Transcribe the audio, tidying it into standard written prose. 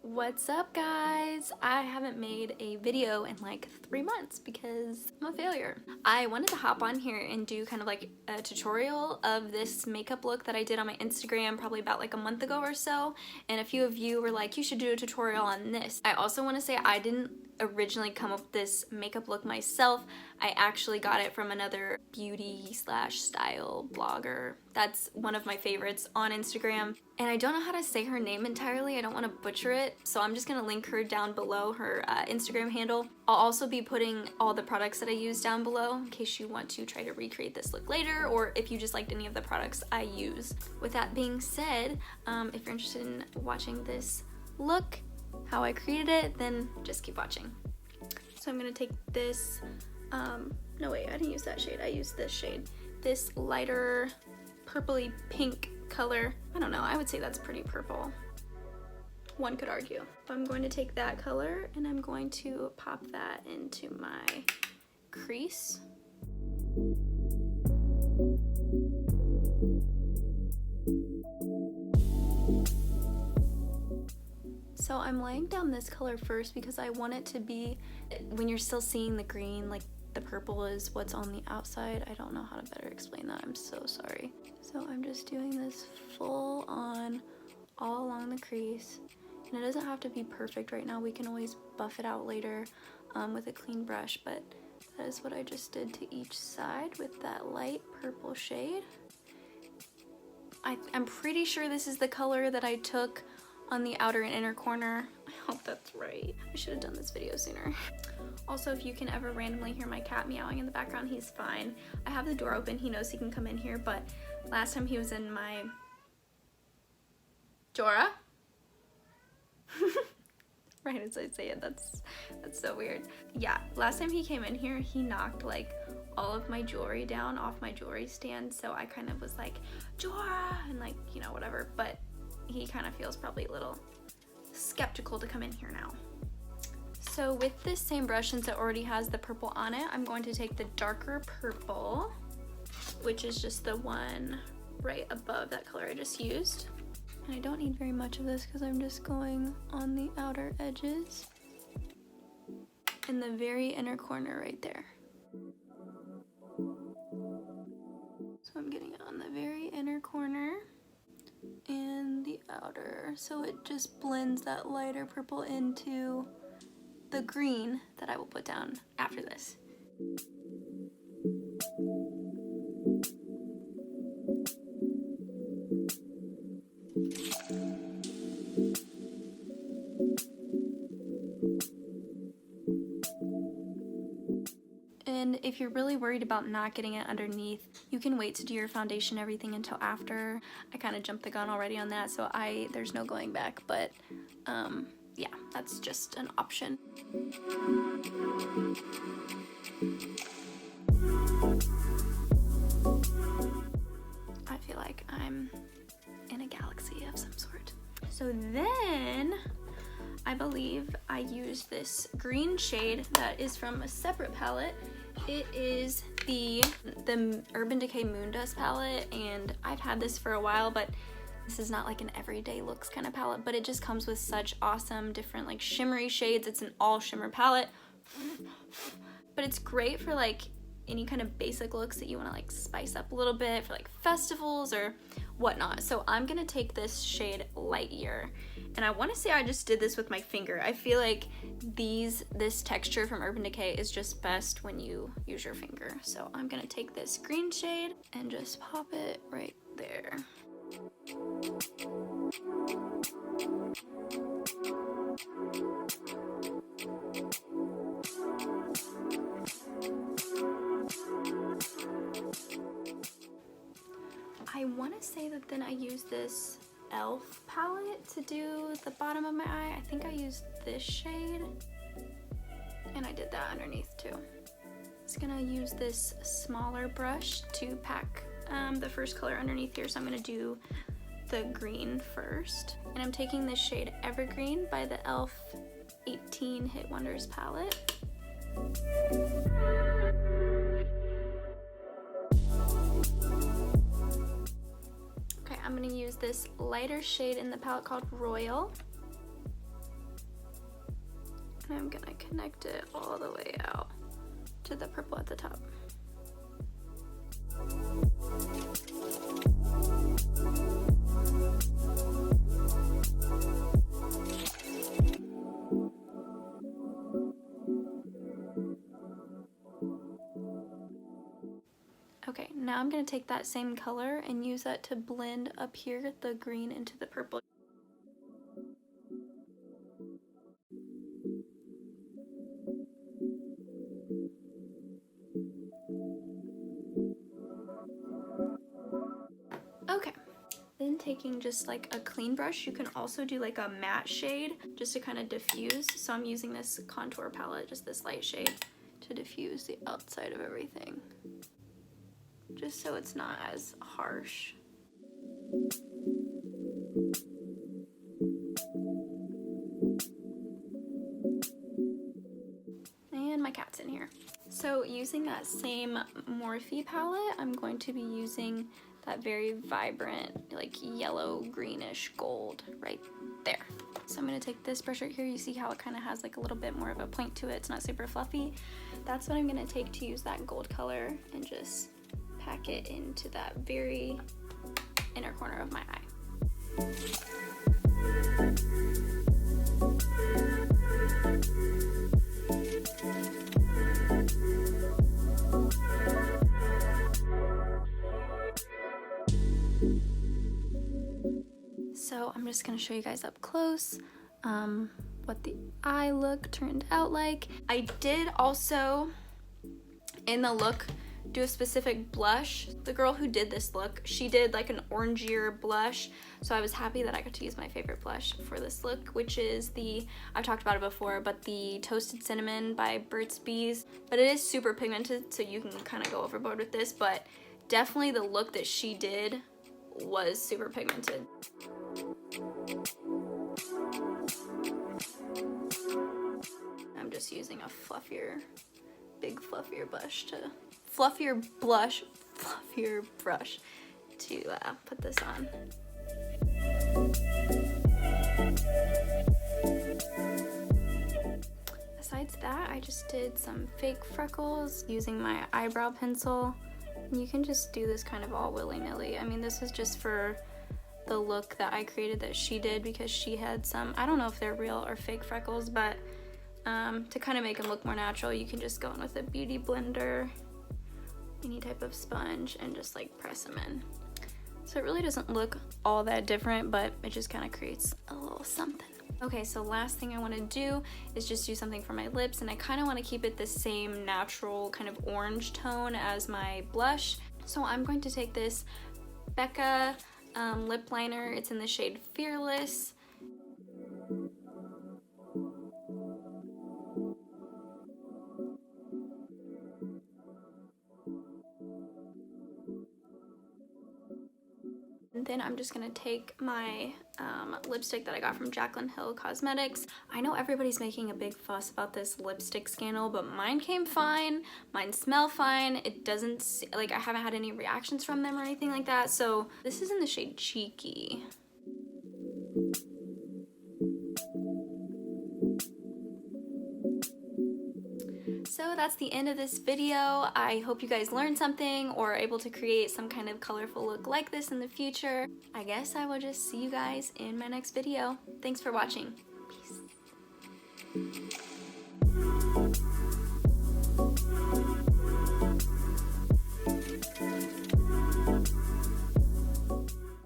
What's up, guys? I haven't made a video in like 3 months because I'm a failure. I wanted to hop on here and do kind of like a tutorial of this makeup look that I did on my Instagram probably about like a month ago or so, and a few of you were like, you should do a tutorial on this. I also want to say I didn't originally come up with this makeup look myself. I actually got it from another beauty slash style blogger. That's one of my favorites on Instagram. And I don't know how to say her name entirely. I don't want to butcher it. So I'm just going to link her down below, her Instagram handle. I'll also be putting all the products that I use down below in case you want to try to recreate this look later, or if you just liked any of the products I use. With that being said, if you're interested in watching this look, how I created it, then just keep watching. So I'm gonna take this, no wait, I didn't use that shade, I used this shade. This lighter purpley pink color. I don't know, I would say that's pretty purple. One could argue. But I'm going to take that color and I'm going to pop that into my crease. So I'm laying down this color first because I want it to be, when you're still seeing the green, like the purple is what's on the outside. I don't know how to better explain that, I'm so sorry. So I'm just doing this full on all along the crease. And it doesn't have to be perfect right now, we can always buff it out later with a clean brush, but that is what I just did to each side with that light purple shade. I'm pretty sure this is the color that I took on the outer and inner corner. I hope that's right. I should have done this video sooner. Also, if you can ever randomly hear my cat meowing in the background, he's fine. I have the door open, he knows he can come in here, but last time he was in my... Jora? Right as I say it, that's so weird. Yeah, last time he came in here, he knocked like all of my jewelry down off my jewelry stand, so I kind of was like, Jora! And like, you know, whatever, but he kind of feels probably a little skeptical to come in here now. So with this same brush, since it already has the purple on it, I'm going to take the darker purple, which is just the one right above that color I just used. And I don't need very much of this because I'm just going on the outer edges in the very inner corner right there. So I'm getting it on the very inner corner and the outer, so it just blends that lighter purple into the green that I will put down after this. And if you're really worried about not getting it underneath, you can wait to do your foundation and everything until after. I kind of jumped the gun already on that, so there's no going back, but yeah, that's just an option. I feel like I'm in a galaxy of some sort. So then I believe I used this green shade that is from a separate palette. It is the Urban Decay Moondust palette, and I've had this for a while, but this is not like an everyday looks kind of palette, but it just comes with such awesome different like shimmery shades. It's an all shimmer palette, but it's great for like any kind of basic looks that you want to like spice up a little bit for like festivals or whatnot. So I'm gonna take this shade Light Year, and I want to say I just did this with my finger. I feel like this texture from Urban Decay is just best when you use your finger. So I'm gonna take this green shade and just pop it right there. I want to say that then I used this E.L.F. palette to do the bottom of my eye. I think I used this shade, and I did that underneath too. I'm just gonna use this smaller brush to pack the first color underneath here, so I'm gonna do the green first. And I'm taking this shade Evergreen by the E.L.F. 18 Hit Wonders palette. this lighter shade in the palette called Royal. And I'm gonna connect it all the way out to the purple at the top. Okay, now I'm going to take that same color and use that to blend up here the green into the purple. Okay, then taking just like a clean brush, you can also do like a matte shade just to kind of diffuse. So I'm using this contour palette, just this light shade, to diffuse the outside of everything, just so it's not as harsh. And my cat's in here. So using that same Morphe palette, I'm going to be using that very vibrant, like yellow greenish gold right there. So I'm gonna take this brush right here. You see how it kind of has like a little bit more of a point to it. It's not super fluffy. That's what I'm gonna take to use that gold color and just pack it into that very inner corner of my eye. So I'm just gonna show you guys up close what the eye look turned out like. I did also, in the look, do a specific blush. The girl who did this look, she did like an orangier blush, so I was happy that I got to use my favorite blush for this look, which is the, I've talked about it before, but the Toasted Cinnamon by Burt's Bees. But it is super pigmented, so you can kind of go overboard with this, but definitely the look that she did was super pigmented. I'm just using a big fluffier brush to put this on. Besides that, I just did some fake freckles using my eyebrow pencil. You can just do this kind of all willy-nilly. I mean, this is just for the look that I created that she did, because she had some, I don't know if they're real or fake freckles, but to kind of make them look more natural, you can just go in with a beauty blender, any type of sponge, and just like press them in. So it really doesn't look all that different, but it just kind of creates a little something. Okay, so last thing I want to do is just do something for my lips, and I kind of want to keep it the same natural kind of orange tone as my blush. So I'm going to take this Becca lip liner. It's in the shade Fearless. And then I'm just gonna take my lipstick that I got from Jaclyn Hill Cosmetics. I know everybody's making a big fuss about this lipstick scandal, but mine came fine. Mine smell fine. It doesn't, like, I haven't had any reactions from them or anything like that. So this is in the shade Cheeky. So that's the end of this video. I hope you guys learned something or are able to create some kind of colorful look like this in the future. I guess I will just see you guys in my next video. Thanks for watching.